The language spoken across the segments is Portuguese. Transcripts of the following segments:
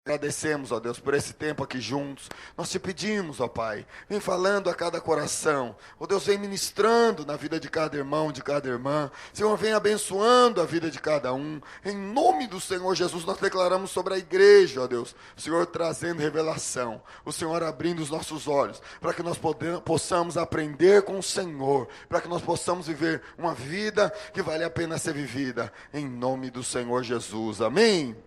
Agradecemos, ó Deus, por esse tempo aqui juntos. Nós te pedimos, ó Pai, vem falando a cada coração. Ó Deus, vem ministrando na vida de cada irmão, de cada irmã. Senhor, vem abençoando a vida de cada um. Em nome do Senhor Jesus, nós declaramos sobre a igreja, ó Deus. O Senhor trazendo revelação. O Senhor abrindo os nossos olhos, para que nós possamos aprender com o Senhor. Para que nós possamos viver uma vida que vale a pena ser vivida. Em nome do Senhor Jesus. Amém.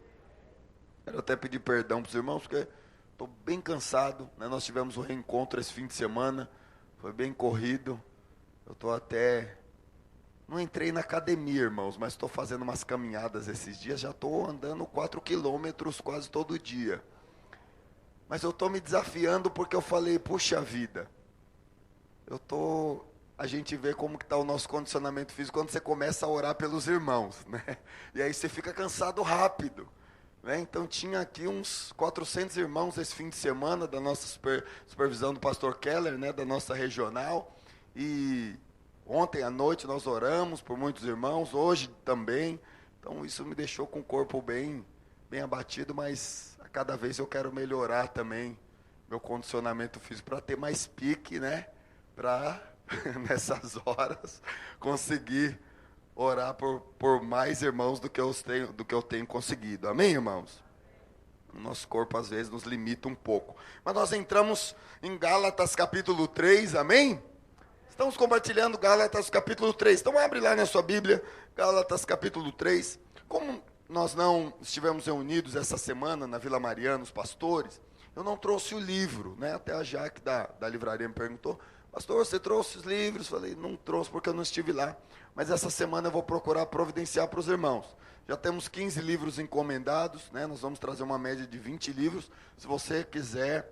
Quero até pedir perdão para os irmãos, porque estou bem cansado, né? Nós tivemos um reencontro esse fim de semana, foi bem corrido. Eu estou até... Não entrei na academia, irmãos, mas estou fazendo umas caminhadas esses dias. Já estou andando 4 quilômetros quase todo dia. Mas eu estou me desafiando porque eu falei, puxa vida, a gente vê como que está o nosso condicionamento físico quando você começa a orar pelos irmãos, né? E aí você fica cansado rápido. Então tinha aqui uns 400 irmãos esse fim de semana da nossa supervisão do pastor Keller, né, da nossa regional, e ontem à noite nós oramos por muitos irmãos, hoje também, então isso me deixou com o corpo bem abatido, mas a cada vez eu quero melhorar também meu condicionamento físico para ter mais pique, né, para nessas horas conseguir orar por mais irmãos do que eu tenho conseguido. Amém, irmãos? O nosso corpo às vezes nos limita um pouco. Mas nós entramos em Gálatas capítulo 3, amém? Estamos compartilhando Gálatas capítulo 3. Então abre lá na sua Bíblia, Gálatas capítulo 3. Como nós não estivemos reunidos essa semana na Vila Mariana, os pastores, eu não trouxe o livro, né? Até a Jaque da livraria me perguntou, pastor, você trouxe os livros? Falei, não trouxe porque eu não estive lá. Mas essa semana eu vou procurar providenciar para os irmãos. Já temos 15 livros encomendados, né? Nós vamos trazer uma média de 20 livros. Se você quiser,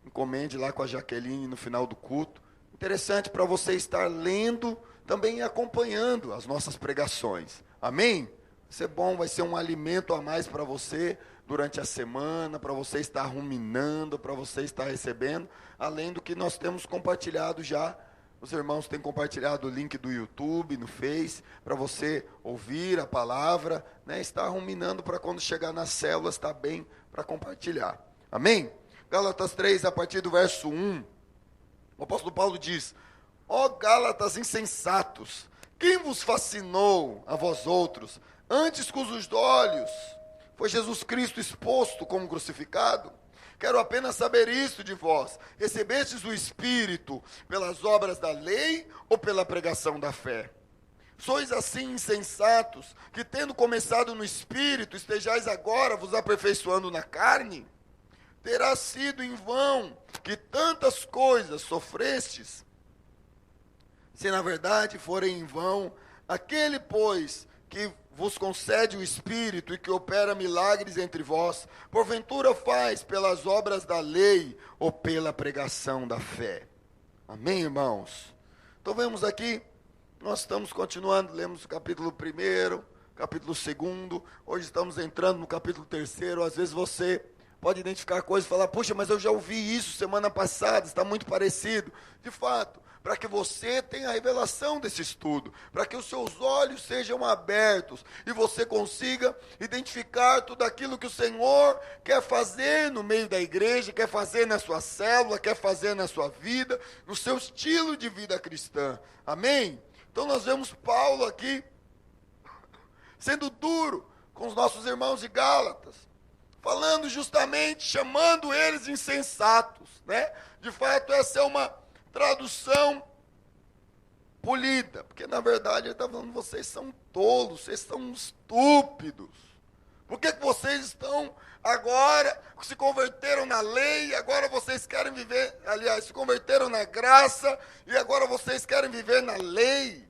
encomende lá com a Jaqueline no final do culto. Interessante para você estar lendo também e acompanhando as nossas pregações. Amém? Vai ser bom, vai ser um alimento a mais para você durante a semana, para você estar ruminando, para você estar recebendo, além do que nós temos compartilhado já. Os irmãos têm compartilhado o link do YouTube, no Face, para você ouvir a palavra, né? Estar ruminando para quando chegar nas células, estar bem para compartilhar. Amém? Gálatas 3, a partir do verso 1, o apóstolo Paulo diz, ó Gálatas insensatos, quem vos fascinou a vós outros, antes cujos olhos foi Jesus Cristo exposto como crucificado? Quero apenas saber isso de vós. Recebestes o Espírito pelas obras da lei ou pela pregação da fé? Sois assim insensatos, que tendo começado no Espírito, estejais agora vos aperfeiçoando na carne? Terá sido em vão que tantas coisas sofrestes? Se na verdade forem em vão, aquele, pois, que vos concede o Espírito e que opera milagres entre vós, porventura faz pelas obras da lei ou pela pregação da fé? Amém, irmãos? Então vemos aqui, nós estamos continuando, lemos o capítulo 1, capítulo 2, hoje estamos entrando no capítulo 3, às vezes você pode identificar coisas e falar, puxa, mas eu já ouvi isso semana passada, está muito parecido. De fato, para que você tenha a revelação desse estudo, para que os seus olhos sejam abertos e você consiga identificar tudo aquilo que o Senhor quer fazer no meio da igreja, quer fazer na sua célula, quer fazer na sua vida, no seu estilo de vida cristã. Amém? Então nós vemos Paulo aqui sendo duro com os nossos irmãos de Gálatas, falando justamente, chamando eles insensatos, né? De fato, essa é uma tradução polida, porque na verdade ele está falando, vocês são tolos, vocês são estúpidos. Por que vocês estão agora, se converteram na lei, agora vocês querem viver, aliás, se converteram na graça, e agora vocês querem viver na lei?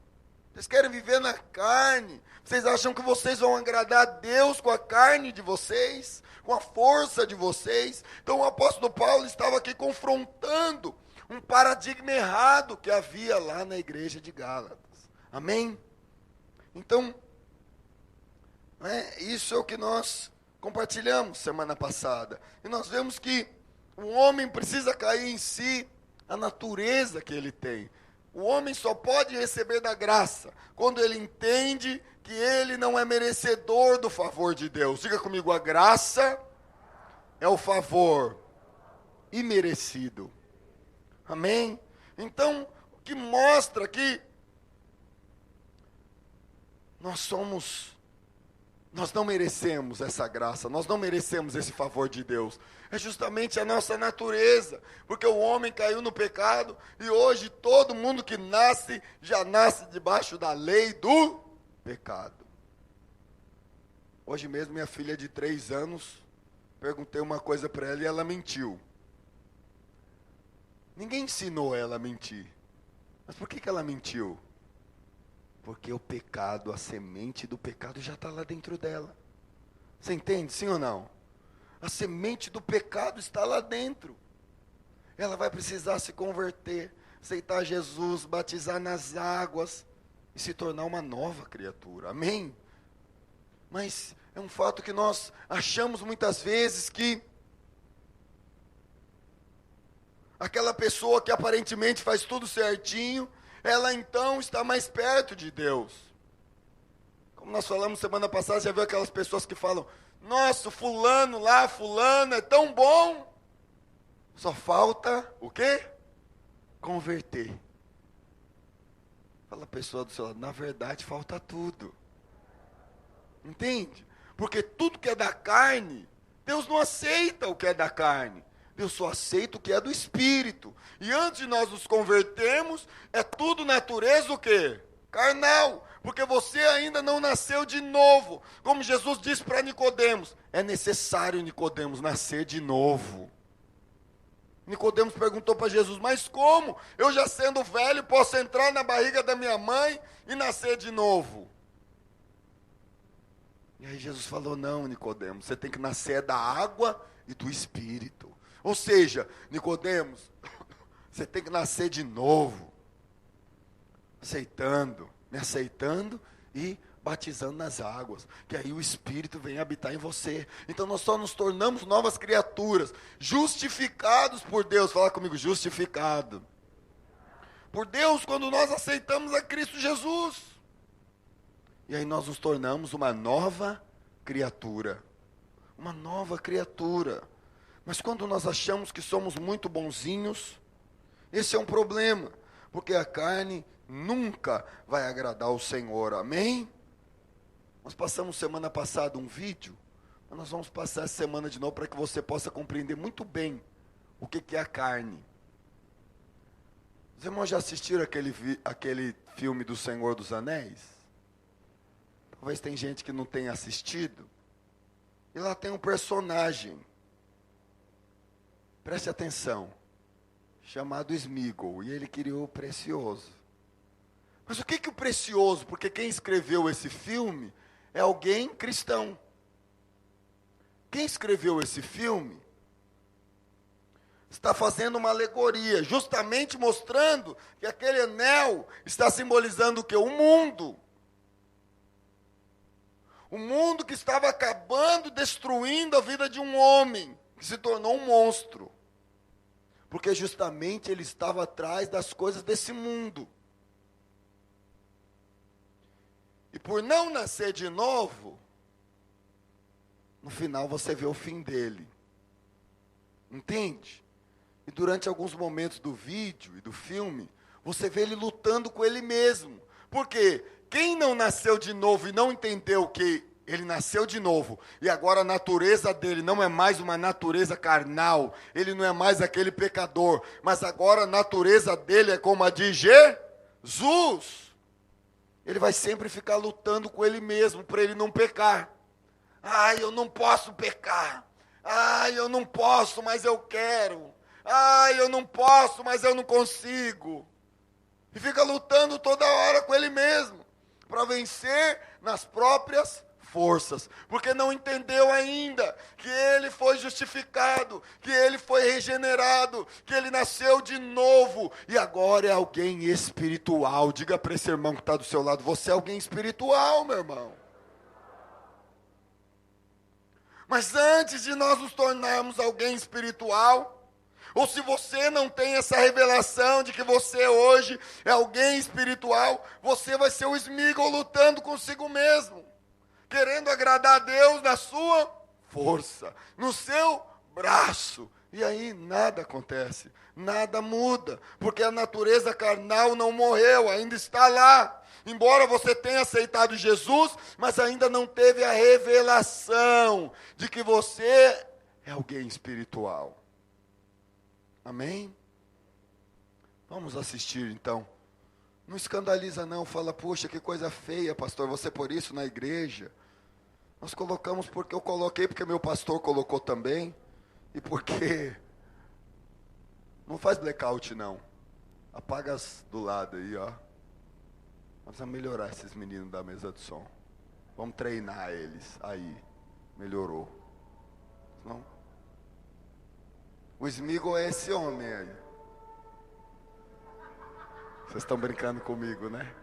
Vocês querem viver na carne? Vocês acham que vocês vão agradar a Deus com a carne de vocês? Com a força de vocês? Então o apóstolo Paulo estava aqui confrontando um paradigma errado que havia lá na igreja de Gálatas. Amém? Então, isso é o que nós compartilhamos semana passada. E nós vemos que o homem precisa cair em si a natureza que ele tem. O homem só pode receber da graça quando ele entende que, que ele não é merecedor do favor de Deus. Diga comigo, a graça é o favor imerecido. Amém? Então, o que mostra que nós não merecemos essa graça, nós não merecemos esse favor de Deus. É justamente a nossa natureza, porque o homem caiu no pecado e hoje todo mundo que nasce, já nasce debaixo da lei do pecado. Hoje mesmo minha filha de 3 anos, perguntei uma coisa para ela e ela mentiu. Ninguém ensinou ela a mentir. Mas por que ela mentiu? Porque o pecado, a semente do pecado já está lá dentro dela. Você entende, sim ou não? A semente do pecado está lá dentro. Ela vai precisar se converter, aceitar Jesus, batizar nas águas e se tornar uma nova criatura. Amém? Mas é um fato que nós achamos muitas vezes que aquela pessoa que aparentemente faz tudo certinho, ela então está mais perto de Deus. Como nós falamos semana passada, já viu aquelas pessoas que falam: nossa, fulano lá, fulano é tão bom. Só falta o quê? Converter. Fala a pessoa do seu lado, na verdade falta tudo. Entende? Porque tudo que é da carne, Deus não aceita o que é da carne. Deus só aceita o que é do Espírito. E antes de nós nos convertermos, é tudo natureza o quê? Carnal. Porque você ainda não nasceu de novo. Como Jesus disse para Nicodemos, é necessário, Nicodemos, nascer de novo. Nicodemos perguntou para Jesus, mas como? Eu já sendo velho, posso entrar na barriga da minha mãe e nascer de novo? E aí Jesus falou, não, Nicodemos, você tem que nascer da água e do Espírito. Ou seja, Nicodemos, você tem que nascer de novo, me aceitando e batizando nas águas, que aí o Espírito vem habitar em você. Então nós só nos tornamos novas criaturas, justificados por Deus. Fala comigo, justificado por Deus, quando nós aceitamos a Cristo Jesus. E aí nós nos tornamos uma nova criatura. Uma nova criatura. Mas quando nós achamos que somos muito bonzinhos, esse é um problema, porque a carne nunca vai agradar o Senhor, amém? Nós passamos semana passada um vídeo, mas nós vamos passar essa semana de novo para que você possa compreender muito bem o que é a carne. Os irmãos já assistiram aquele filme do Senhor dos Anéis? Talvez tem gente que não tenha assistido. E lá tem um personagem, preste atenção, chamado Sméagol, e ele criou o Precioso. Mas o que o Precioso? Porque quem escreveu esse filme é alguém cristão. Quem escreveu esse filme está fazendo uma alegoria, justamente mostrando que aquele anel está simbolizando o quê? O mundo. O mundo que estava acabando, destruindo a vida de um homem, que se tornou um monstro. Porque justamente ele estava atrás das coisas desse mundo. E por não nascer de novo, no final você vê o fim dele. Entende? E durante alguns momentos do vídeo e do filme, você vê ele lutando com ele mesmo. Porque quem não nasceu de novo e não entendeu que ele nasceu de novo, e agora a natureza dele não é mais uma natureza carnal, ele não é mais aquele pecador, mas agora a natureza dele é como a de Jesus. Ele vai sempre ficar lutando com ele mesmo, para ele não pecar. Ai, eu não posso pecar. Ai, eu não posso, mas eu quero. Ai, eu não posso, mas eu não consigo. E fica lutando toda hora com ele mesmo, para vencer nas próprias forças, porque não entendeu ainda que ele foi justificado, que ele foi regenerado, que ele nasceu de novo, e agora é alguém espiritual. Diga para esse irmão que está do seu lado, você é alguém espiritual, meu irmão. Mas antes de nós nos tornarmos alguém espiritual, ou se você não tem essa revelação de que você hoje é alguém espiritual, você vai ser o Sméagol lutando consigo mesmo, querendo agradar a Deus na sua força, no seu faço? E aí nada acontece, nada muda, porque a natureza carnal não morreu, ainda está lá. Embora você tenha aceitado Jesus, mas ainda não teve a revelação de que você é alguém espiritual. Amém? Vamos assistir então. Não escandaliza não, fala, poxa, que coisa feia, pastor, você por isso na igreja. Nós colocamos porque eu coloquei, porque meu pastor colocou também. E porque não faz blackout não. Apaga as do lado aí, ó. Nós vamos melhorar esses meninos da mesa de som. Vamos treinar eles. Aí, melhorou. Não? O Smigol é esse homem aí. Vocês estão brincando comigo, né?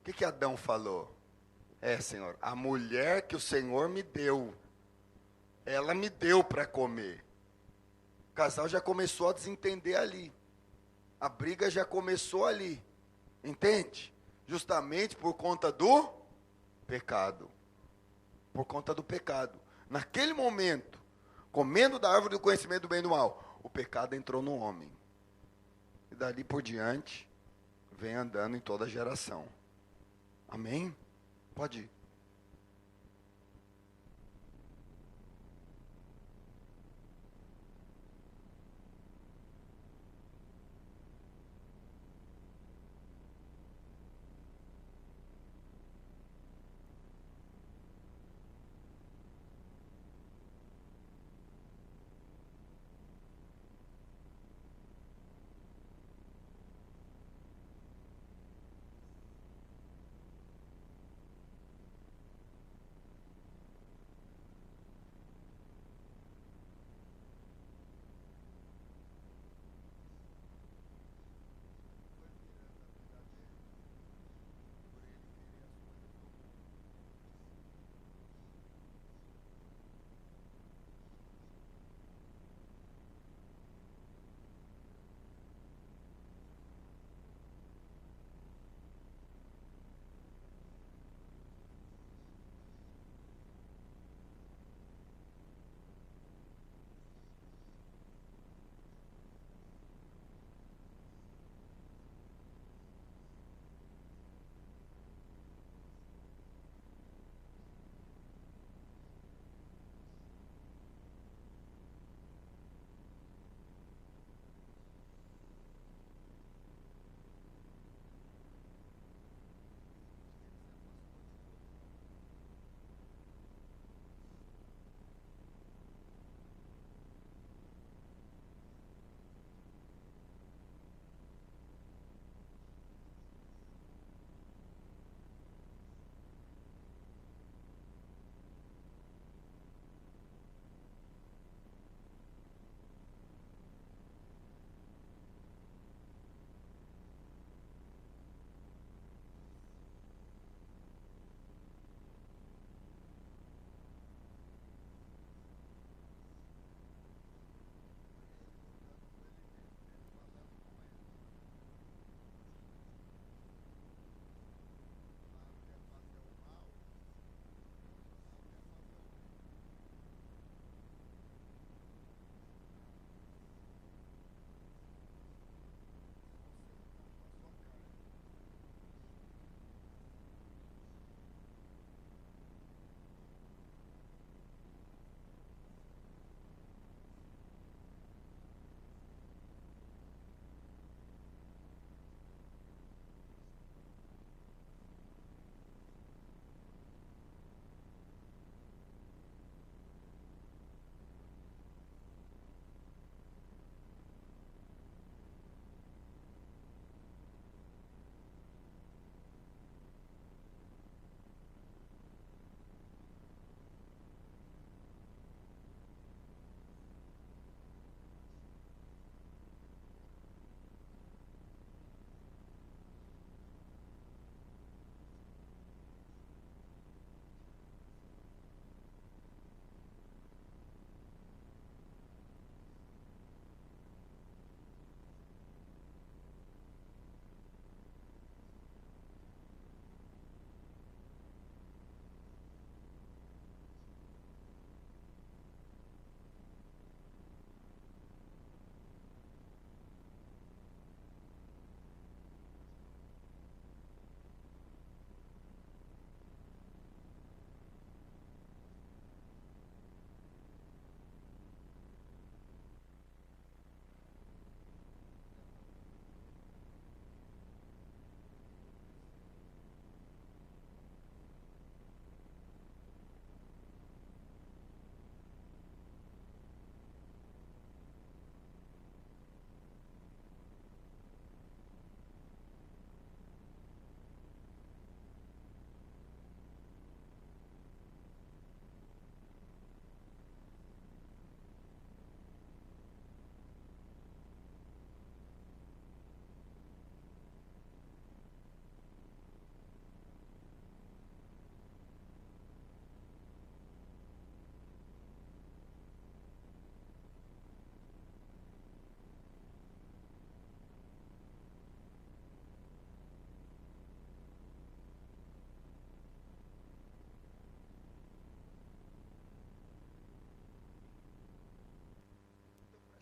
O que Adão falou? Senhor, a mulher que o Senhor me deu, ela me deu para comer. O casal já começou a desentender ali. A briga já começou ali. Entende? Justamente por conta do pecado. Por conta do pecado. Naquele momento, comendo da árvore do conhecimento do bem e do mal, o pecado entrou no homem. E dali por diante, vem andando em toda a geração. Amém? Pode ir.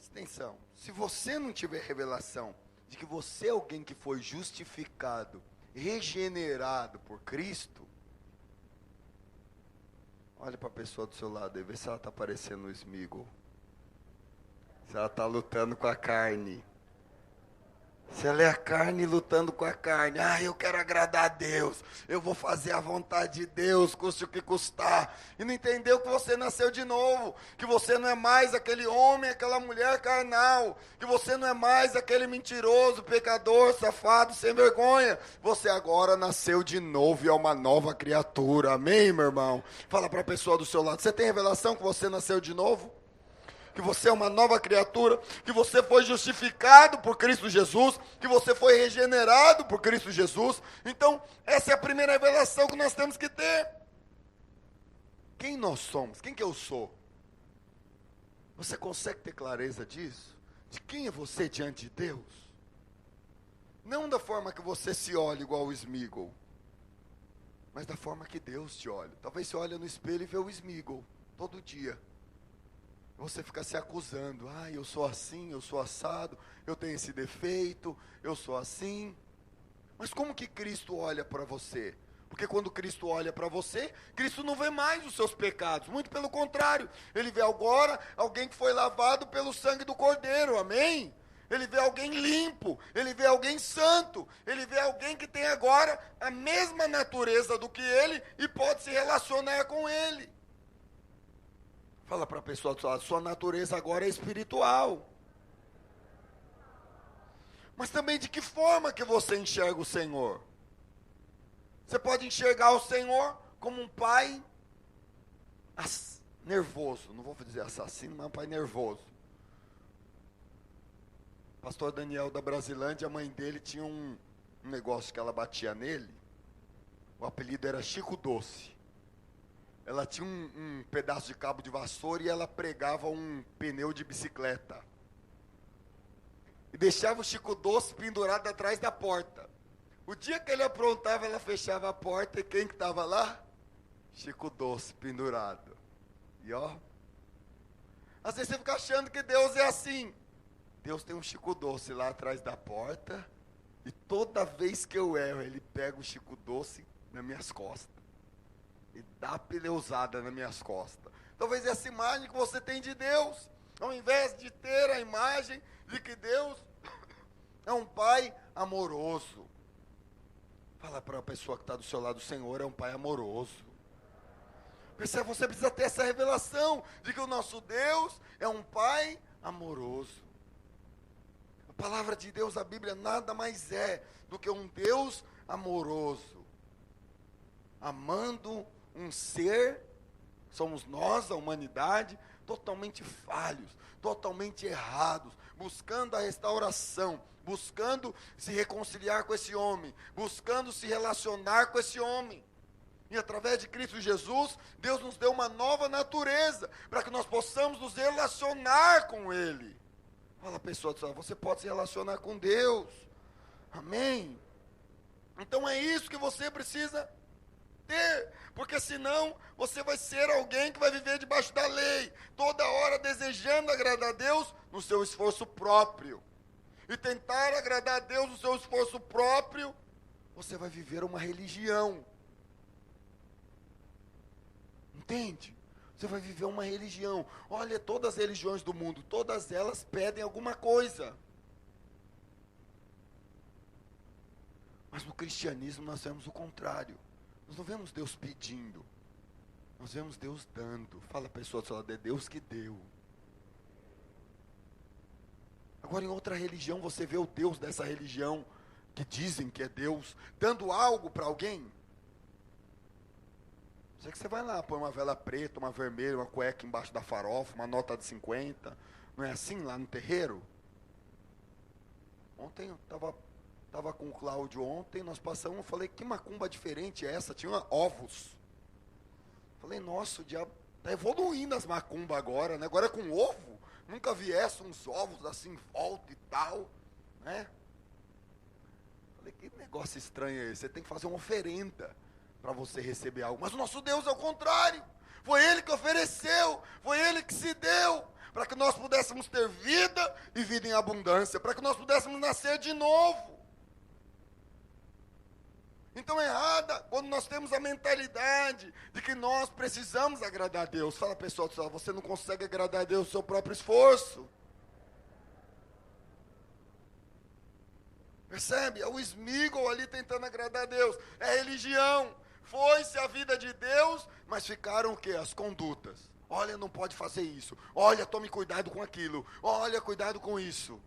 Presta atenção. Se você não tiver revelação de que você é alguém que foi justificado, regenerado por Cristo, Olha para a pessoa do seu lado e vê se ela está parecendo o Smigol. Se ela está lutando com a carne. Se ela é a carne lutando com a carne. Ah, eu quero agradar a Deus. Eu vou fazer a vontade de Deus, custe o que custar. E não entendeu que você nasceu de novo. Que você não é mais aquele homem, aquela mulher carnal. Que você não é mais aquele mentiroso, pecador, safado, sem vergonha. Você agora nasceu de novo e é uma nova criatura. Amém, meu irmão? Fala para a pessoa do seu lado. Você tem revelação que você nasceu de novo? Que você é uma nova criatura, que você foi justificado por Cristo Jesus, que você foi regenerado por Cristo Jesus. Então, essa é a primeira revelação que nós temos que ter. Quem nós somos? Quem que eu sou? Você consegue ter clareza disso? De quem é você diante de Deus? Não da forma que você se olha igual o Smigol, mas da forma que Deus te olha. Talvez você olhe no espelho e vê o Smigol todo dia. Você fica se acusando, eu sou assim, eu sou assado, eu tenho esse defeito, eu sou assim. Mas como que Cristo olha para você? Porque quando Cristo olha para você, Cristo não vê mais os seus pecados, muito pelo contrário, Ele vê agora alguém que foi lavado pelo sangue do Cordeiro, amém? Ele vê alguém limpo, Ele vê alguém santo, Ele vê alguém que tem agora a mesma natureza do que Ele e pode se relacionar com Ele. Fala para a pessoa do seu lado, sua natureza agora é espiritual. Mas também de que forma que você enxerga o Senhor? Você pode enxergar o Senhor como um pai nervoso. Não vou dizer assassino, mas um pai nervoso. Pastor Daniel da Brasilândia, a mãe dele tinha um negócio que ela batia nele. O apelido era Chico Doce. Ela tinha um pedaço de cabo de vassoura e ela pregava um pneu de bicicleta. E deixava o Chico Doce pendurado atrás da porta. O dia que ele aprontava, ela fechava a porta e quem que estava lá? Chico Doce pendurado. E ó, às vezes você fica achando que Deus é assim. Deus tem um Chico Doce lá atrás da porta e toda vez que eu erro, ele pega o Chico Doce nas minhas costas. E dá pneusada nas minhas costas. Talvez essa imagem que você tem de Deus, ao invés de ter a imagem de que Deus é um pai amoroso. Fala para a pessoa que está do seu lado, o Senhor é um pai amoroso. Percebe, você precisa ter essa revelação de que o nosso Deus é um pai amoroso. A palavra de Deus, a Bíblia, nada mais é do que um Deus amoroso. Amando um ser, somos nós, a humanidade, totalmente falhos, totalmente errados, buscando a restauração, buscando se reconciliar com esse homem, buscando se relacionar com esse homem. E através de Cristo Jesus, Deus nos deu uma nova natureza, para que nós possamos nos relacionar com Ele. Fala, pessoa, você pode se relacionar com Deus, amém? Então é isso que você precisa ter, porque senão você vai ser alguém que vai viver debaixo da lei, toda hora desejando agradar a Deus no seu esforço próprio, e tentar agradar a Deus no seu esforço próprio, você vai viver uma religião, entende? Você vai viver uma religião. Olha, todas as religiões do mundo, todas elas pedem alguma coisa, mas no cristianismo nós vemos o contrário. Nós não vemos Deus pedindo, nós vemos Deus dando. Fala a pessoa do seu lado, é Deus que deu. Agora em outra religião você vê o Deus dessa religião, que dizem que é Deus, dando algo para alguém. Sei que você vai lá, põe uma vela preta, uma vermelha, uma cueca embaixo da farofa, uma nota de 50, não é assim lá no terreiro? Ontem eu estava com o Cláudio ontem, nós passamos, eu falei, que macumba diferente é essa? Tinha ovos. Falei, nossa, o diabo está evoluindo as macumbas agora, né? Agora é com ovo. Nunca vi essa, uns ovos assim em volta e tal, né? Falei, que negócio estranho é esse? Você tem que fazer uma oferenda para você receber algo. Mas o nosso Deus é o contrário. Foi Ele que ofereceu, foi Ele que se deu, para que nós pudéssemos ter vida e vida em abundância, para que nós pudéssemos nascer de novo. Então é errada quando nós temos a mentalidade de que nós precisamos agradar a Deus. Fala, pessoal, você não consegue agradar a Deus no seu próprio esforço. Percebe? É o Smigol ali tentando agradar a Deus. É religião. Foi-se a vida de Deus, mas ficaram o quê? As condutas. Olha, não pode fazer isso. Olha, tome cuidado com aquilo. Olha, cuidado com isso.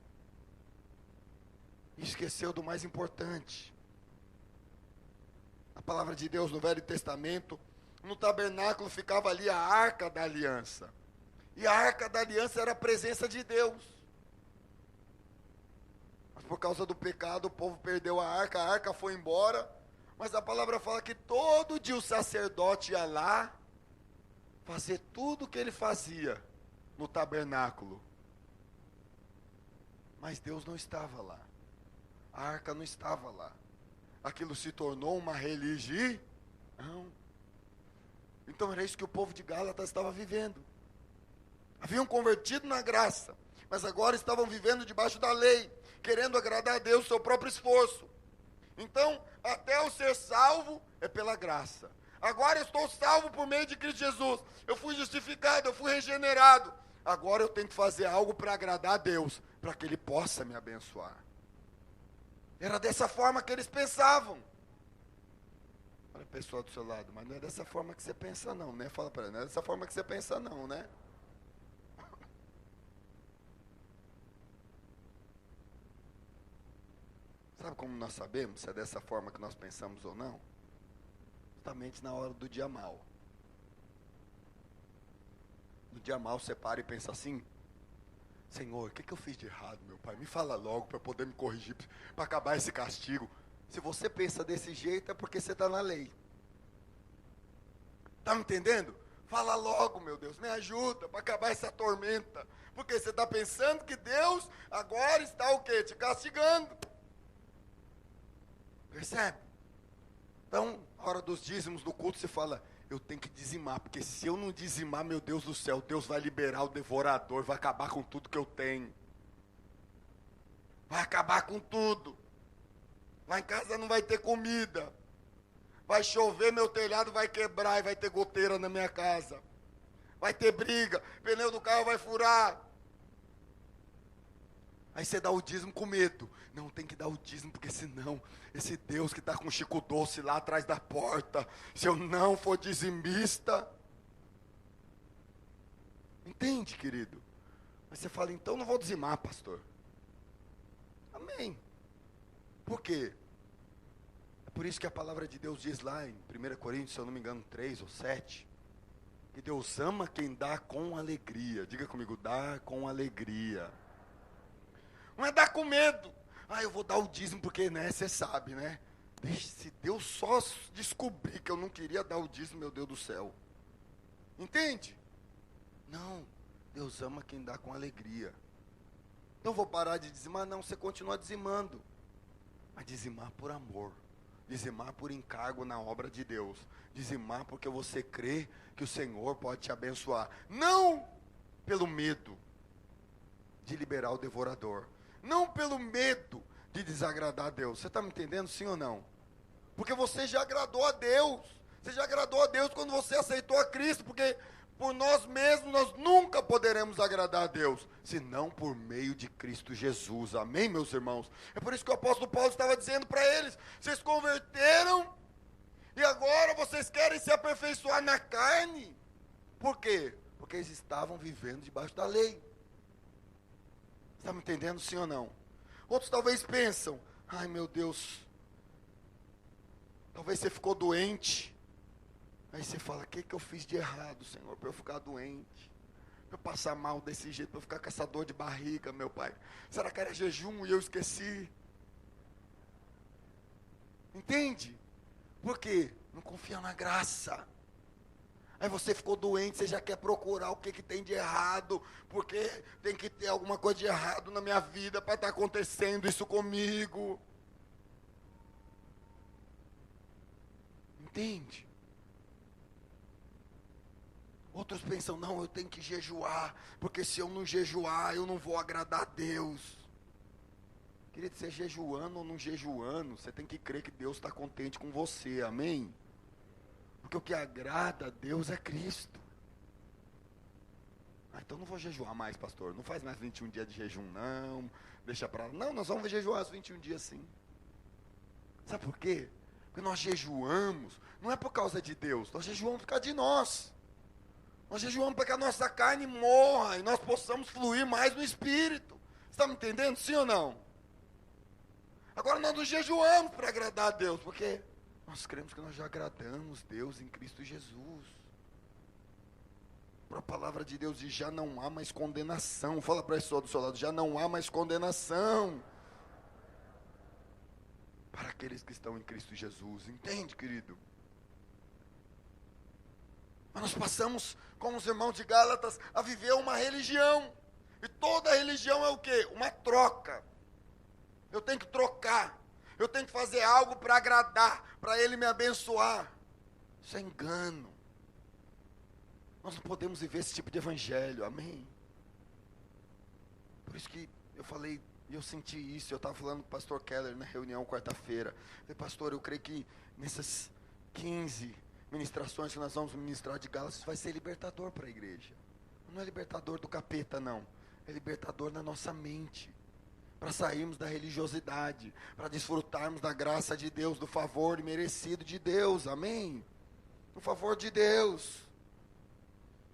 E esqueceu do mais importante. A palavra de Deus no Velho Testamento, no tabernáculo ficava ali a Arca da Aliança. E a Arca da Aliança era a presença de Deus. Mas por causa do pecado, o povo perdeu a arca foi embora. Mas a palavra fala que todo dia o sacerdote ia lá fazer tudo o que ele fazia no tabernáculo. Mas Deus não estava lá. A arca não estava lá. Aquilo se tornou uma religião. Então era isso que o povo de Gálatas estava vivendo. Haviam convertido na graça, mas agora estavam vivendo debaixo da lei, querendo agradar a Deus, seu próprio esforço. Então, até eu ser salvo é pela graça. Agora eu estou salvo por meio de Cristo Jesus. Eu fui justificado, eu fui regenerado. Agora eu tenho que fazer algo para agradar a Deus, para que Ele possa me abençoar. Era dessa forma que eles pensavam. Olha a pessoa do seu lado, mas não é dessa forma que você pensa não, né? Fala para ela, não é dessa forma que você pensa não, né? Sabe como nós sabemos se é dessa forma que nós pensamos ou não? Justamente na hora do dia mal. No dia mal você para e pensa assim: Senhor, o que eu fiz de errado, meu Pai? Me fala logo para poder me corrigir, para acabar esse castigo. Se você pensa desse jeito é porque você está na lei. Está me entendendo? Fala logo, meu Deus, me ajuda para acabar essa tormenta. Porque você está pensando que Deus agora está o quê? Te castigando. Percebe? Então, na hora dos dízimos do culto, você fala: eu tenho que dizimar, porque se eu não dizimar, meu Deus do céu, Deus vai liberar o devorador, vai acabar com tudo que eu tenho. Vai acabar com tudo. Lá em casa não vai ter comida. Vai chover, meu telhado vai quebrar e vai ter goteira na minha casa. Vai ter briga, pneu do carro vai furar. Aí você dá o dízimo com medo. Não, tem que dar o dízimo, porque senão, esse Deus que está com Chico Doce lá atrás da porta, se eu não for dizimista. Entende, querido? Mas você fala, então não vou dizimar, pastor. Amém. Por quê? É por isso que a palavra de Deus diz lá em 1 Coríntios, se eu não me engano, 3 ou 7, que Deus ama quem dá com alegria. Diga comigo, dá com alegria. Não é dar com medo. Eu vou dar o dízimo porque, né, você sabe, né? Se Deus só descobrir que eu não queria dar o dízimo, meu Deus do céu. Entende? Não, Deus ama quem dá com alegria. Não vou parar de dizimar, não, você continua dizimando. Mas dizimar por amor. Dizimar por encargo na obra de Deus. Dizimar porque você crê que o Senhor pode te abençoar. Não pelo medo de liberar o devorador. Não pelo medo de desagradar a Deus. Você está me entendendo, sim ou não? Porque você já agradou a Deus. Você já agradou a Deus quando você aceitou a Cristo. Porque por nós mesmos nós nunca poderemos agradar a Deus, senão por meio de Cristo Jesus. Amém, meus irmãos? É por isso que o apóstolo Paulo estava dizendo para eles: vocês converteram e agora vocês querem se aperfeiçoar na carne. Por quê? Porque eles estavam vivendo debaixo da lei. Está me entendendo, sim ou não? Outros talvez pensam: ai meu Deus, talvez você ficou doente. Aí você fala: o que eu fiz de errado, Senhor, para eu ficar doente? Para eu passar mal desse jeito, para eu ficar com essa dor de barriga, meu Pai? Será que era jejum e eu esqueci? Entende? Por quê? Não confia na graça. Aí você ficou doente, você já quer procurar o que tem de errado, porque tem que ter alguma coisa de errado na minha vida para estar acontecendo isso comigo. Entende? Outros pensam: não, eu tenho que jejuar, porque se eu não jejuar, eu não vou agradar a Deus. Querido, você jejuando ou não jejuando, você tem que crer que Deus está contente com você, amém? Porque o que agrada a Deus é Cristo. Então não vou jejuar mais, pastor, não faz mais 21 dias de jejum, não, deixa pra lá. Não, nós vamos jejuar os 21 dias sim. Sabe por quê? Porque nós jejuamos, não é por causa de Deus, nós jejuamos por causa de nós. Nós jejuamos para que a nossa carne morra e nós possamos fluir mais no Espírito. Você está me entendendo, sim ou não? Agora nós não jejuamos para agradar a Deus, porque nós cremos que nós já agradamos Deus em Cristo Jesus. Para a palavra de Deus diz, já não há mais condenação. Fala para a pessoa do seu lado, já não há mais condenação para aqueles que estão em Cristo Jesus. Entende, querido? Mas nós passamos, como os irmãos de Gálatas, a viver uma religião. E toda religião é o quê? Uma troca. Eu tenho que trocar. Eu tenho que fazer algo para agradar, para Ele me abençoar. Isso é engano. Nós não podemos viver esse tipo de evangelho, amém? Por isso que eu falei, e eu senti isso, eu estava falando com o pastor Keller na reunião quarta-feira. Falei, pastor, eu creio que nessas 15 ministrações que nós vamos ministrar de Gálatas, vai ser libertador para a igreja. Não é libertador do capeta, não. É libertador na nossa mente. Para sairmos da religiosidade, para desfrutarmos da graça de Deus, do favor merecido de Deus, amém? O favor de Deus.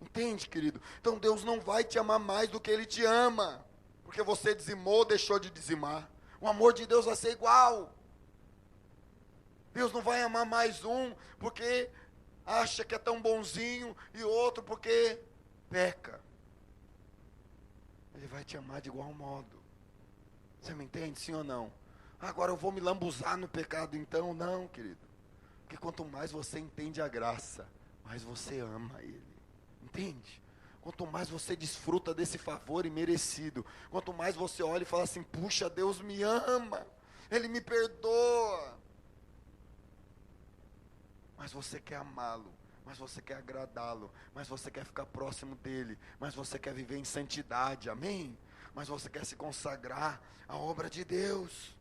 Entende, querido? Então Deus não vai te amar mais do que Ele te ama, porque você dizimou ou deixou de dizimar. O amor de Deus vai ser igual. Deus não vai amar mais um, porque acha que é tão bonzinho, e outro porque peca. Ele vai te amar de igual modo. Você me entende, sim ou não? Agora eu vou me lambuzar no pecado então? Não, querido. Porque quanto mais você entende a graça, mais você ama Ele. Entende? Quanto mais você desfruta desse favor imerecido, quanto mais você olha e fala assim, puxa, Deus me ama, Ele me perdoa. Mas você quer amá-lo, mas você quer agradá-lo, mas você quer ficar próximo dEle, mas você quer viver em santidade, amém? Mas você quer se consagrar à obra de Deus.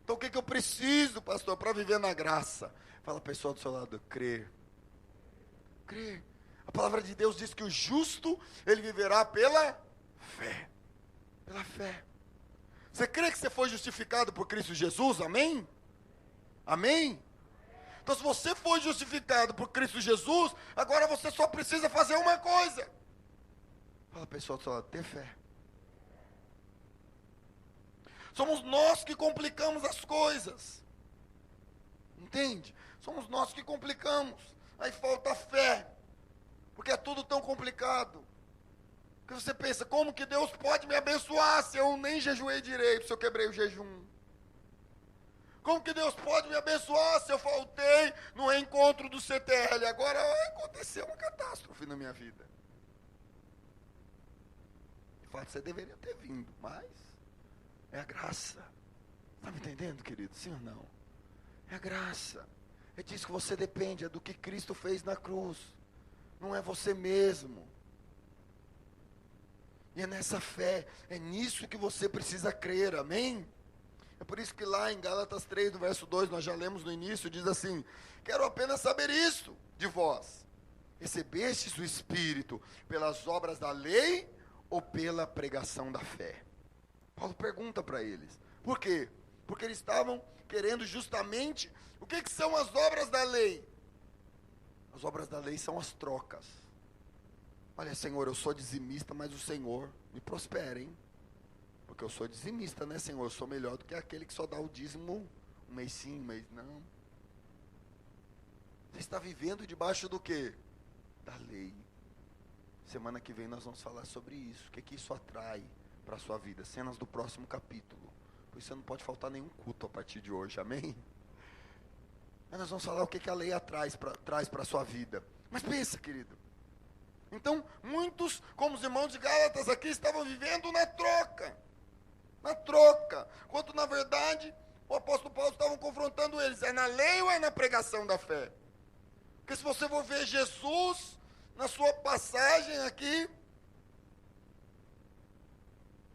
Então o que eu preciso, pastor, para viver na graça? Fala a pessoa do seu lado, crer. Crer. A palavra de Deus diz que o justo, ele viverá pela fé. Pela fé. Você crê que você foi justificado por Cristo Jesus? Amém? Amém? Então se você foi justificado por Cristo Jesus, agora você só precisa fazer uma coisa. Fala pessoal do seu lado, ter fé. Somos nós que complicamos as coisas. Entende? Somos nós que complicamos. Aí falta fé, porque é tudo tão complicado, que você pensa, como que Deus pode me abençoar, se eu nem jejuei direito, se eu quebrei o jejum? Como que Deus pode me abençoar, se eu faltei no reencontro do CTL, agora aconteceu uma catástrofe na minha vida? De fato, você deveria ter vindo, mas é a graça. Está me entendendo, querido? Sim ou não? É a graça. É disso que você depende, é do que Cristo fez na cruz. Não é você mesmo. E é nessa fé, é nisso que você precisa crer, amém? É por isso que lá em Gálatas 3, no verso 2, nós já lemos no início, diz assim, quero apenas saber isso de vós. Recebestes o Espírito pelas obras da lei ou pela pregação da fé? Paulo pergunta para eles. Por quê? Porque eles estavam querendo justamente, o que são as obras da lei? As obras da lei são as trocas. Olha, Senhor, eu sou dizimista, mas o Senhor me prospera, hein? Porque eu sou dizimista, né, Senhor? Eu sou melhor do que aquele que só dá o dízimo um mês sim, um mês não. Você está vivendo debaixo do quê? Da lei. Semana que vem nós vamos falar sobre isso. O que isso atrai para a sua vida? Cenas do próximo capítulo. Por isso você não pode faltar nenhum culto a partir de hoje, amém? Mas nós vamos falar o que a lei traz para a sua vida. Mas pensa, querido. Então, muitos, como os irmãos de Gálatas aqui, estavam vivendo na troca. Na troca. Quando, na verdade, o apóstolo Paulo estava confrontando eles. É na lei ou é na pregação da fé? Porque se você for ver Jesus, na sua passagem aqui,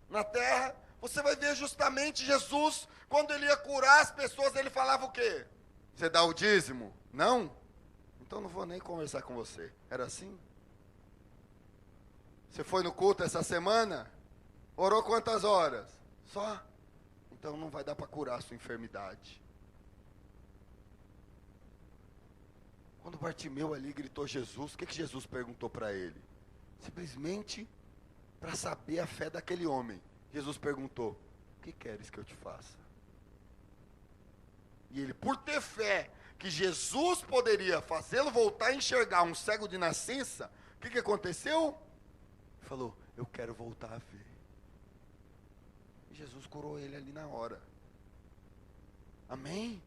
na terra, você vai ver justamente Jesus, quando ele ia curar as pessoas, ele falava o quê? Você dá o dízimo? Não? Então não vou nem conversar com você. Era assim? Você foi no culto essa semana? Orou quantas horas? Só? Então não vai dar para curar a sua enfermidade. Quando Bartimeu ali gritou Jesus, o que Jesus perguntou para ele? Simplesmente para saber a fé daquele homem. Jesus perguntou, o que queres que eu te faça? E ele, por ter fé que Jesus poderia fazê-lo voltar a enxergar um cego de nascença, o que aconteceu? Ele falou, eu quero voltar a ver. E Jesus curou ele ali na hora. Amém?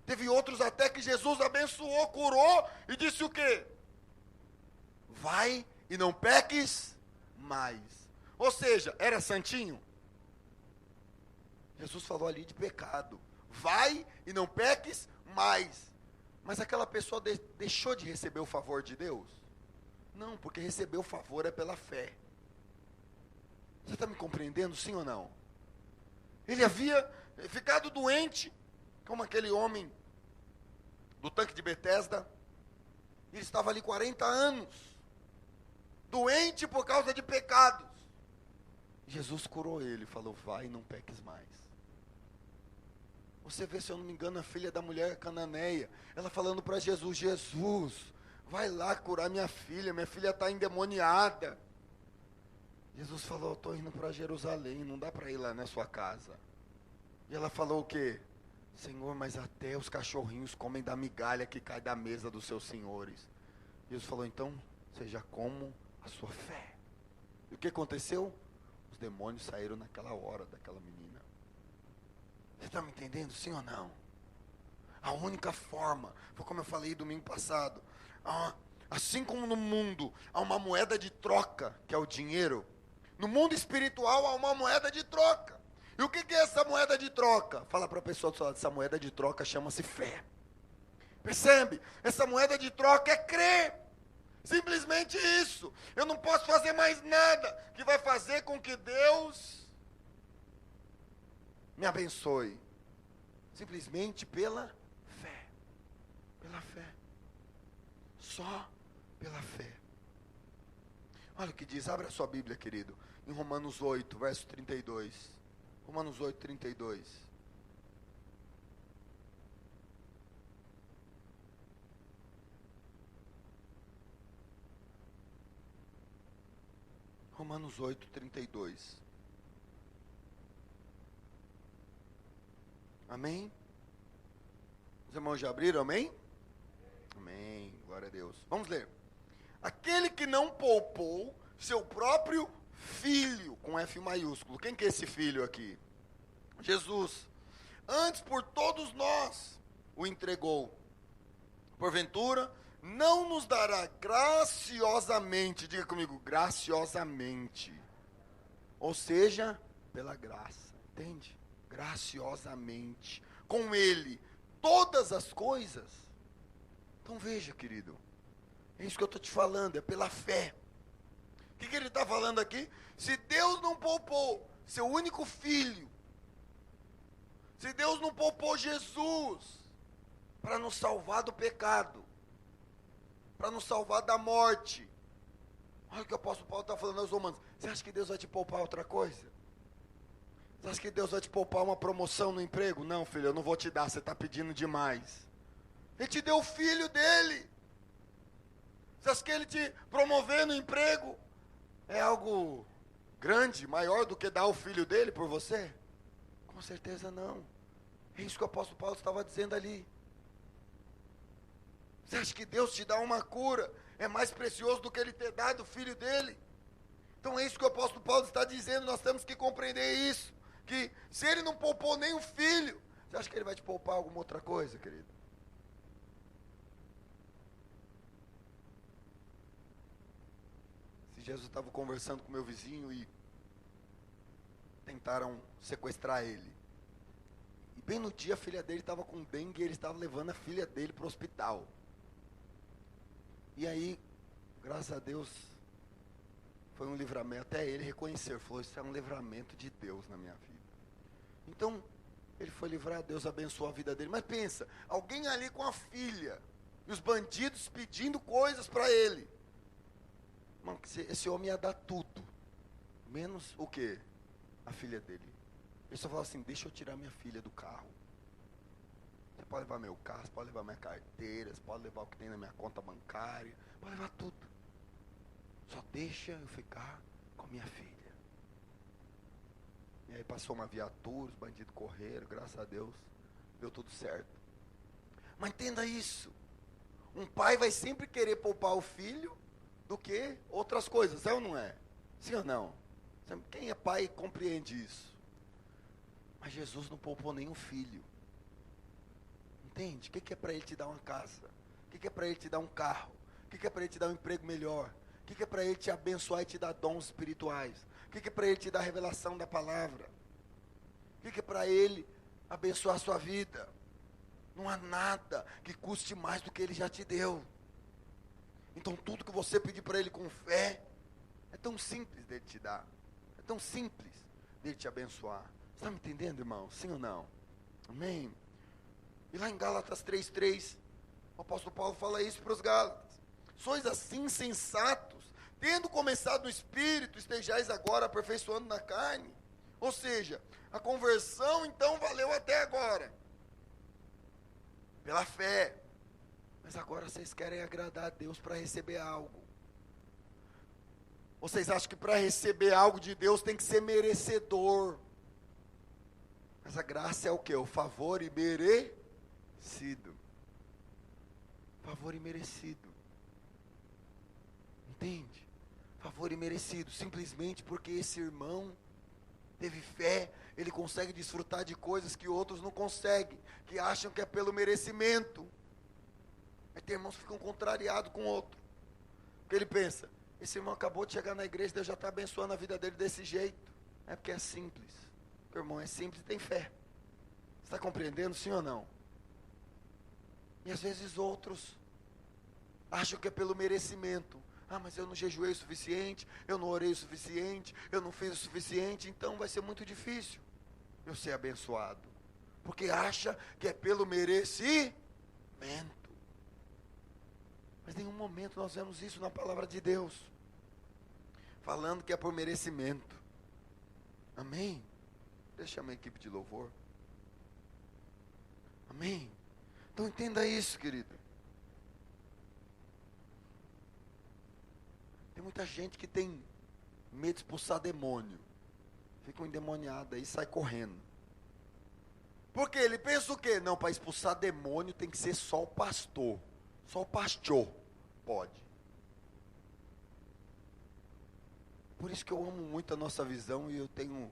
Teve outros até que Jesus abençoou, curou e disse o quê? Vai e não peques mais. Ou seja, era santinho? Jesus falou ali de pecado. Vai e não peques mais. Mas aquela pessoa deixou de receber o favor de Deus? Não, porque receber o favor é pela fé. Você está me compreendendo, sim ou não? Ele havia ficado doente, como aquele homem do tanque de Betesda. Ele estava ali 40 anos, doente por causa de pecados. Jesus curou ele, falou, vai e não peques mais. Você vê, se eu não me engano, a filha da mulher cananeia, ela falando para Jesus, Jesus, vai lá curar minha filha está endemoniada. Jesus falou, estou indo para Jerusalém, não dá para ir lá na sua casa. E ela falou o quê? Senhor, mas até os cachorrinhos comem da migalha que cai da mesa dos seus senhores. Jesus falou, então, seja como a sua fé. E o que aconteceu? Os demônios saíram naquela hora daquela menina. Você está me entendendo, sim ou não? A única forma, foi como eu falei domingo passado, assim como no mundo há uma moeda de troca, que é o dinheiro, no mundo espiritual há uma moeda de troca. E o que é essa moeda de troca? Fala para a pessoa do seu lado, essa moeda de troca chama-se fé. Percebe? Essa moeda de troca é crer. Simplesmente isso. Eu não posso fazer mais nada que vai fazer com que Deus me abençoe. Simplesmente pela fé. Pela fé. Só pela fé. Olha o que diz, abre a sua Bíblia, querido, em Romanos 8, verso 32. Romanos 8, 32. Romanos 8, 32. Amém? Os irmãos já abriram, amém? Amém, glória a Deus. Vamos ler. Aquele que não poupou seu próprio filho, com F maiúsculo. Quem que é esse filho aqui? Jesus. Antes por todos nós o entregou. Porventura, não nos dará graciosamente, diga comigo, graciosamente. Ou seja, pela graça, entende? Graciosamente. Com ele, todas as coisas. Então veja, querido, é isso que eu estou te falando, é pela fé. O que ele está falando aqui? Se Deus não poupou seu único filho, se Deus não poupou Jesus para nos salvar do pecado, para nos salvar da morte, olha o que o apóstolo Paulo está falando aos Romanos. Você acha que Deus vai te poupar outra coisa? Você acha que Deus vai te poupar uma promoção no emprego? Não, filho, eu não vou te dar, você está pedindo demais. Ele te deu o filho dele. Você acha que ele te promover no emprego é algo grande, maior do que dar o filho dele por você? Com certeza não. É isso que o apóstolo Paulo estava dizendo ali. Você acha que Deus te dá uma cura é mais precioso do que ele ter dado o filho dele? Então é isso que o apóstolo Paulo está dizendo, nós temos que compreender isso. Que se ele não poupou nem o filho, você acha que ele vai te poupar alguma outra coisa, querido? Jesus estava conversando com meu vizinho e tentaram sequestrar ele. E bem no dia a filha dele estava com dengue e ele estava levando a filha dele para o hospital. E aí, graças a Deus, Foi um livramento, até ele reconhecer, falou, isso é um livramento de Deus na minha vida. Então, ele foi livrar, Deus abençoou a vida dele. Mas pensa, alguém ali com a filha, e os bandidos pedindo coisas para ele. Mano, esse homem ia dar tudo, menos o quê? A filha dele. Ele só falou assim, deixa eu tirar minha filha do carro. Você pode levar meu carro, você pode levar minha carteira, você pode levar o que tem na minha conta bancária, pode levar tudo. Só deixa eu ficar com a minha filha. E aí passou uma viatura, os bandidos correram, graças a Deus, deu tudo certo. Mas entenda isso, um pai vai sempre querer poupar o filho do que outras coisas, é ou não é? Sim ou não? Quem é pai compreende isso. Mas Jesus não poupou nenhum filho. Entende? O que é para ele te dar uma casa? O que é para ele te dar um carro? O que é para ele te dar um emprego melhor? O que é para ele te abençoar e te dar dons espirituais? O que é para ele te dar revelação da palavra? O que é para ele abençoar a sua vida? Não há nada que custe mais do que ele já te deu. Então tudo que você pedir para ele com fé, é tão simples dele te dar. É tão simples dele te abençoar. Você está me entendendo, irmão? Sim ou não? Amém? E lá em Gálatas 3:3, o apóstolo Paulo fala isso para os Gálatas. Sois assim insensatos, tendo começado no Espírito, estejais agora aperfeiçoando na carne. Ou seja, a conversão então valeu até agora, pela fé. Mas agora vocês querem agradar a Deus para receber algo. Vocês acham que para receber algo de Deus tem que ser merecedor. Mas a graça é o quê? O favor imerecido. Favor imerecido. Entende? Favor imerecido. Simplesmente porque esse irmão teve fé, ele consegue desfrutar de coisas que outros não conseguem, que acham que é pelo merecimento. Aí tem irmãos que ficam contrariados com o outro. Porque ele pensa, esse irmão acabou de chegar na igreja, Deus já está abençoando a vida dele desse jeito. É porque é simples. Porque o irmão é simples e tem fé. Você está compreendendo, sim ou não? E às vezes outros acham que é pelo merecimento. Ah, mas eu não jejuei o suficiente, eu não orei o suficiente, eu não fiz o suficiente, então vai ser muito difícil eu ser abençoado. Porque acha que é pelo merecimento. Mas em nenhum momento nós vemos isso na palavra de Deus. Falando que é por merecimento. Amém? Deixa a minha equipe de louvor. Amém? Então entenda isso, querido. Tem muita gente que tem medo de expulsar demônio. Fica um endemoniado aí e sai correndo. Porque ele pensa o quê? Não, para expulsar demônio tem que ser só o pastor. Só o pastor pode. Por isso que eu amo muito a nossa visão e eu tenho o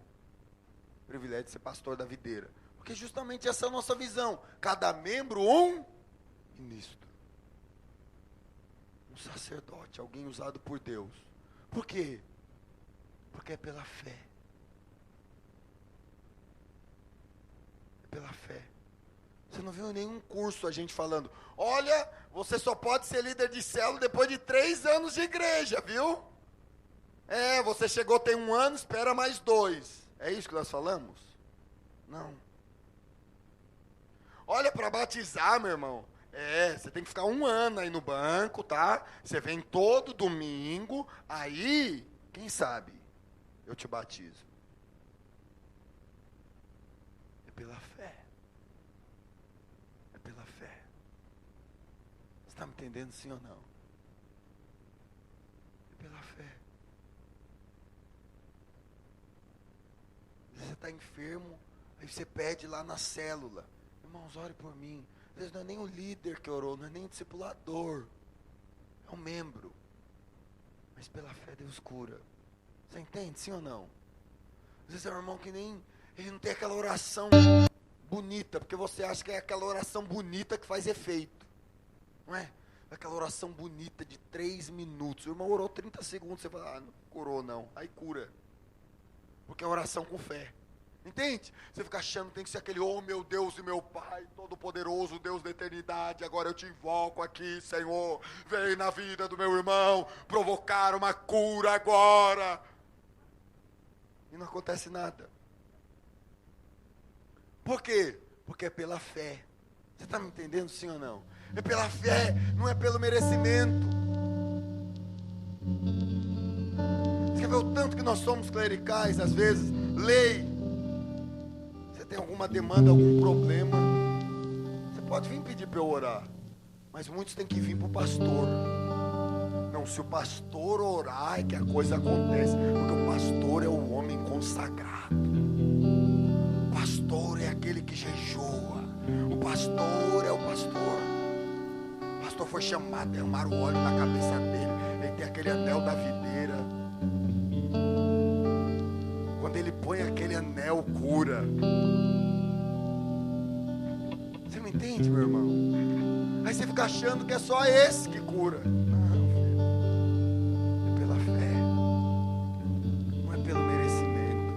privilégio de ser pastor da videira. Porque justamente essa é a nossa visão. Cada membro um ministro. Um sacerdote, alguém usado por Deus. Por quê? Porque é pela fé. É pela fé. Você não viu em nenhum curso a gente falando, olha, você só pode ser líder de célula depois de 3 anos de igreja, viu? É, você chegou tem 1 ano, espera mais 2. É isso que nós falamos? Não. Olha, para batizar, meu irmão, você tem que ficar 1 ano aí no banco, tá? Você vem todo domingo, aí, quem sabe, eu te batizo. É pela fé. É pela fé. Você está me entendendo, sim ou não? É pela fé. Você está enfermo, aí você pede lá na célula, irmãos, ore por mim. Às vezes não é nem o líder que orou, não é nem o discipulador, é um membro. Mas pela fé Deus cura. Você entende, sim ou não? Às vezes é um irmão que nem, ele não tem aquela oração bonita, porque você acha que é aquela oração bonita que faz efeito. Não é? Aquela oração bonita de 3 minutos. O irmão orou 30 segundos, você fala, não curou não. Aí cura. Porque é oração com fé. Entende? Você fica achando que tem que ser aquele, oh meu Deus e meu Pai, todo-poderoso, Deus da eternidade, agora eu te invoco aqui, Senhor, vem na vida do meu irmão, provocar uma cura agora. E não acontece nada. Por quê? Porque é pela fé. Você está me entendendo, sim ou não? É pela fé, não é pelo merecimento. Você quer ver o tanto que nós somos clericais, às vezes, lei. Você tem alguma demanda, algum problema, você pode vir pedir para eu orar, mas muitos têm que vir para o pastor. Não, se o pastor orar é que a coisa acontece, porque o pastor é o homem consagrado. O pastor é aquele que jejua. O pastor é o pastor. O pastor foi chamado, derramaram o óleo na cabeça dele. Ele tem aquele anel da videira. Quando ele põe aquele anel, cura. Você me entende, meu irmão? Aí você fica achando que é só esse que cura. Não, filho. É pela fé. Não é pelo merecimento.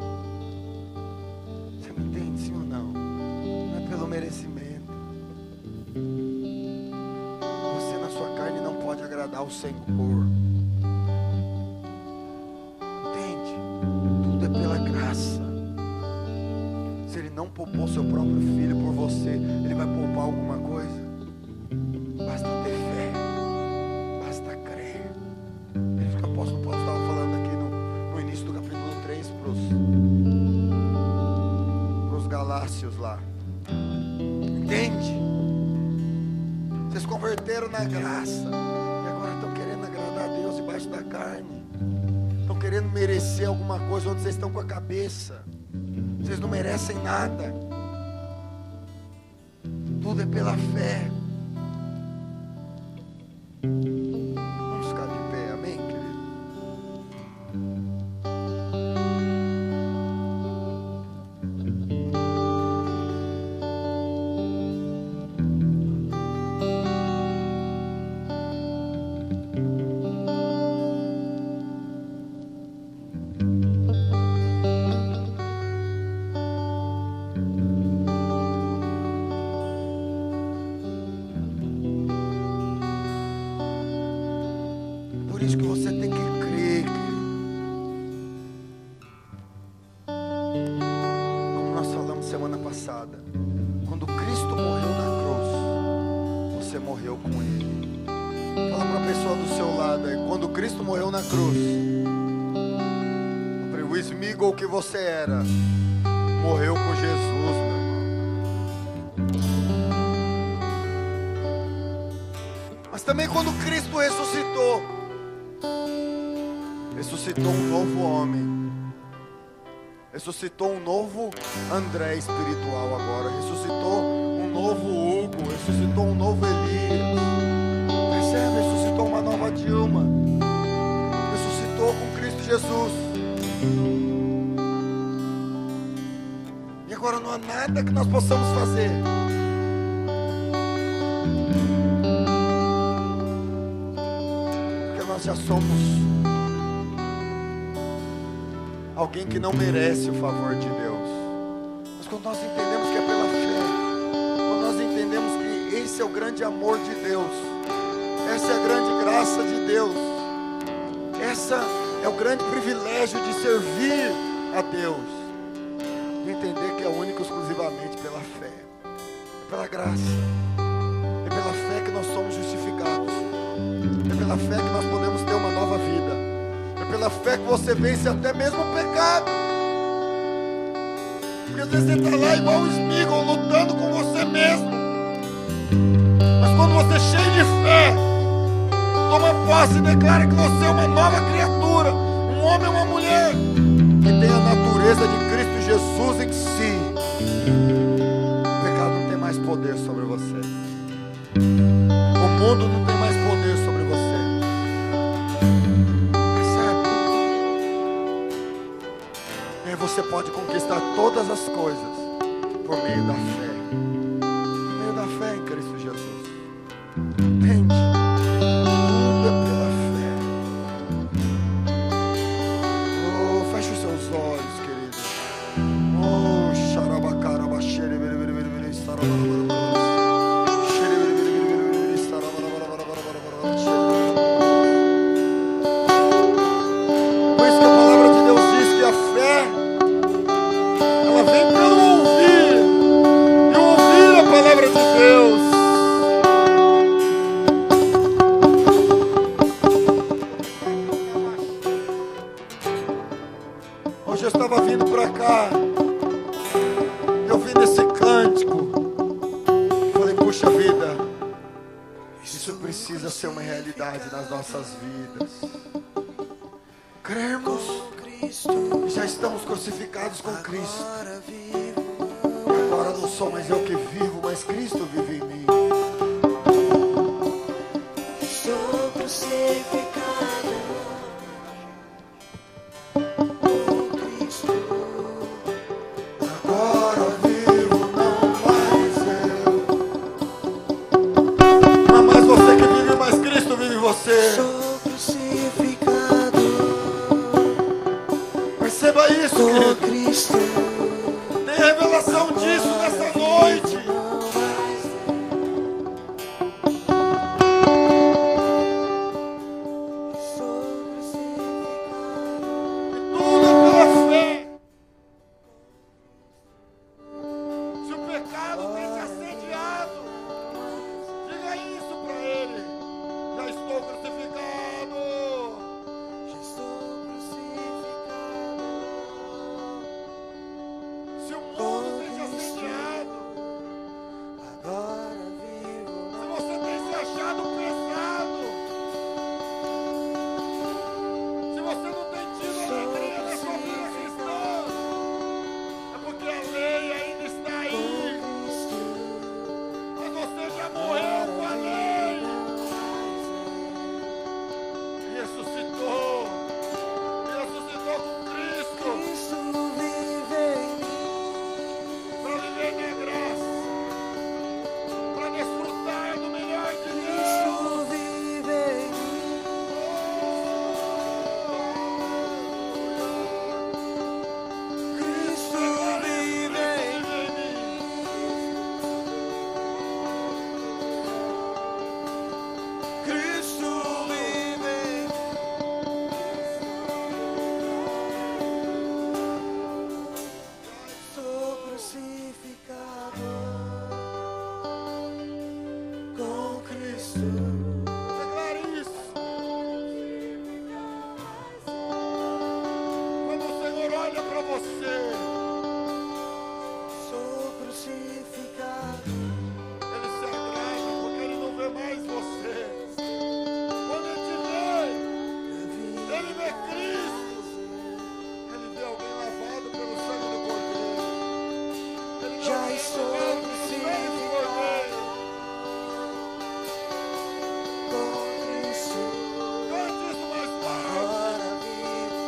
Você me entende, sim ou não? Não é pelo merecimento. Você na sua carne não pode agradar o Senhor. Entende? Tudo é pela graça. Se Ele não poupou seu próprio filho por você, Ele vai poupar alguma coisa? Basta ter fé, basta crer. É isso que o apóstolo Paulo estava falando aqui no início do capítulo 3 para os Galácios lá. Entende? Vocês converteram na graça e agora estão querendo agradar a Deus debaixo da carne. Estão querendo merecer alguma coisa onde vocês estão com a cabeça. Vocês não merecem nada. Tudo é pela fé. Vamos ficar de pé, amém, querido? Por isso que você tem que crer, como nós falamos semana passada, quando Cristo morreu na cruz, você morreu com Ele. Fala para a pessoa do seu lado aí, quando Cristo morreu na cruz, o esmigo que você era, morreu com Jesus, meu irmão. Mas também quando Cristo ressuscitou um novo homem, ressuscitou um novo André espiritual agora, ressuscitou um novo Hugo, ressuscitou um novo Elias, percebe? Ressuscitou uma nova Dilma, ressuscitou com Cristo Jesus. E agora não há nada que nós possamos fazer porque nós já somos alguém que não merece o favor de Deus. Mas quando nós entendemos que é pela fé, quando nós entendemos que esse é o grande amor de Deus, essa é a grande graça de Deus, essa é o grande privilégio de servir a Deus, de entender que é único e exclusivamente pela fé, é pela graça, é pela fé que nós somos justificados, é pela fé que nós podemos ter uma nova vida. É pela fé que você vence até mesmo o pecado. Porque às vezes você está lá igual o Smigol, lutando com você mesmo. Mas quando você é cheio de fé, toma posse e declara que você é uma nova criatura, um homem ou uma mulher que tem a natureza de Cristo Jesus em si, o pecado não tem mais poder sobre você. O mundo não tem mais poder sobre você. Você pode conquistar todas as coisas por meio da fé. Por meio da fé em Cristo Jesus. Entende? Tudo é pela fé. Oh, feche os seus olhos, querido. Oh, cá, eu vi nesse cântico, falei, puxa vida, isso precisa ser uma realidade nas nossas vidas. Cremos e já estamos crucificados com Cristo. Agora não sou mais eu que vivo, mas Cristo vive em mim. Sou crucificado com Cristo. Agora vivo, não mais eu. Não é mais você que vive, mas Cristo vive em você. Sou crucificado Perceba isso, com querido. Cristo. Tem revelação disso nessa noite. Sou crucificado. Tudo é pela fé. Se o pecado tem te assediado, diga isso para ele. Já estou crucificado. Já estou crucificado. Se o mundo tem te assediado, Agora vivo. se você tem se achado pesado, se você não tem tido alegria na sua vida cristã, é porque a lei ainda está aí. Mas você já morreu com a lei. Ressuscitou. Ressuscitou com Cristo. Cristo vive em mim. Para viver na graça. Para desfrutar do melhor de Deus. Cristo vive em mim. Cristo vive em mim. Cristo vive em mim. Sou crucificado com Cristo. Declare isso. Quando o Senhor olha para você, Sou crucificado. Ele se agrada porque Ele não vê mais você. Quando Ele te vê, Ele vê Cristo. Ele vê alguém lavado pelo sangue do Cordeiro. Ele vê Já alguém estou lavado pelo sangue do Cordeiro. Com Cristo. Cante isso mais forte. Agora vivo.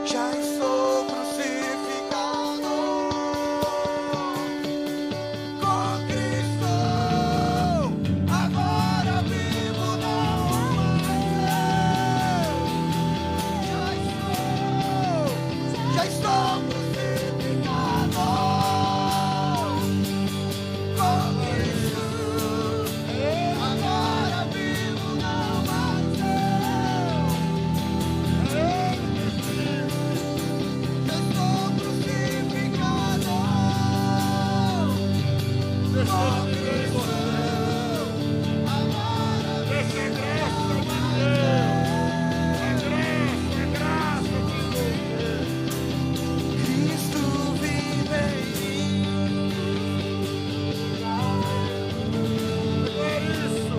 Já estou crucificado com Cristo. Agora vivo, não mais eu. Já estou crucificado com Cristo. Agora vivo, não mais eu. Já estou crucificado com Cristo. Agora Deixa a graça de Deus. A graça de Deus. Cristo vive em mim. Declare isso.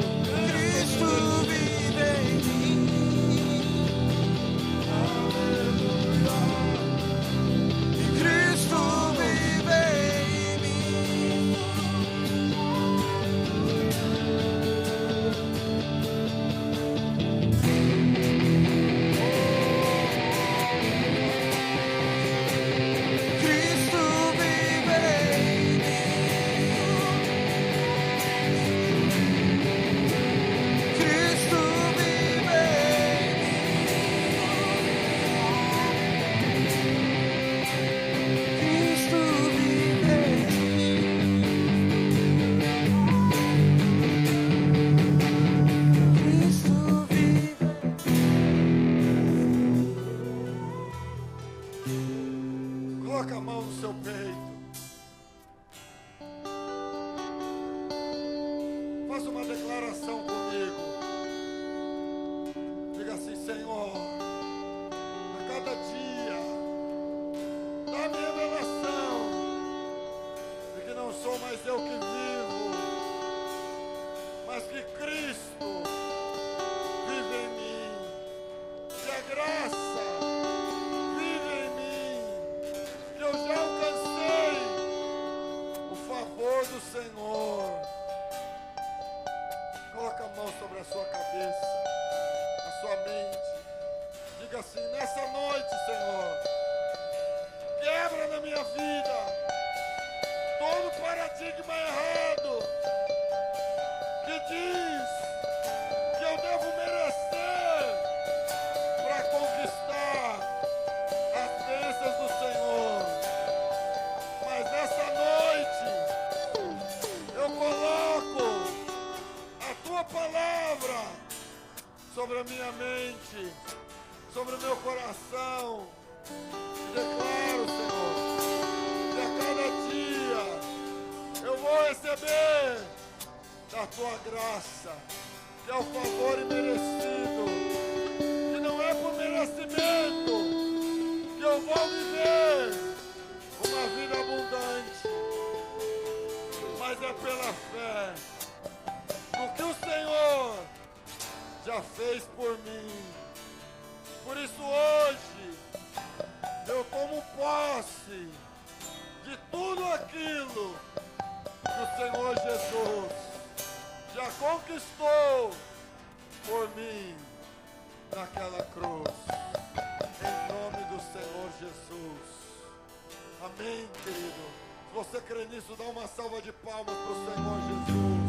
Cristo vive em mim. E Cristo vive em mim. Cristo vive em mim. Cristo vive em mim. Cristo vive em mim. Cristo vive. Coloca a mão no seu peito. Faça uma declaração comigo. Diga não sou mais eu que vivo, mas que Cristo vive em mim, que a graça vive em mim, que eu já alcancei o favor do Senhor. Coloca a mão sobre a sua cabeça, a sua mente. Diga assim: nessa noite, Senhor, quebra na minha vida todo paradigma errado que diz que eu devo merecer para conquistar as bênçãos do Senhor. Mas nessa noite eu coloco a tua palavra sobre a minha mente, sobre o meu coração. E declaro, Senhor, que a cada dia eu vou receber da tua graça, que é o favor imerecido, que não é por merecimento que eu vou viver uma vida abundante, mas é pela fé no que o Senhor já fez por mim. Por isso hoje eu tomo posse de tudo aquilo que o Senhor Jesus já conquistou por mim naquela cruz. Em nome do Senhor Jesus. Amém, querido. Se você crê nisso, dá uma salva de palmas para o Senhor Jesus.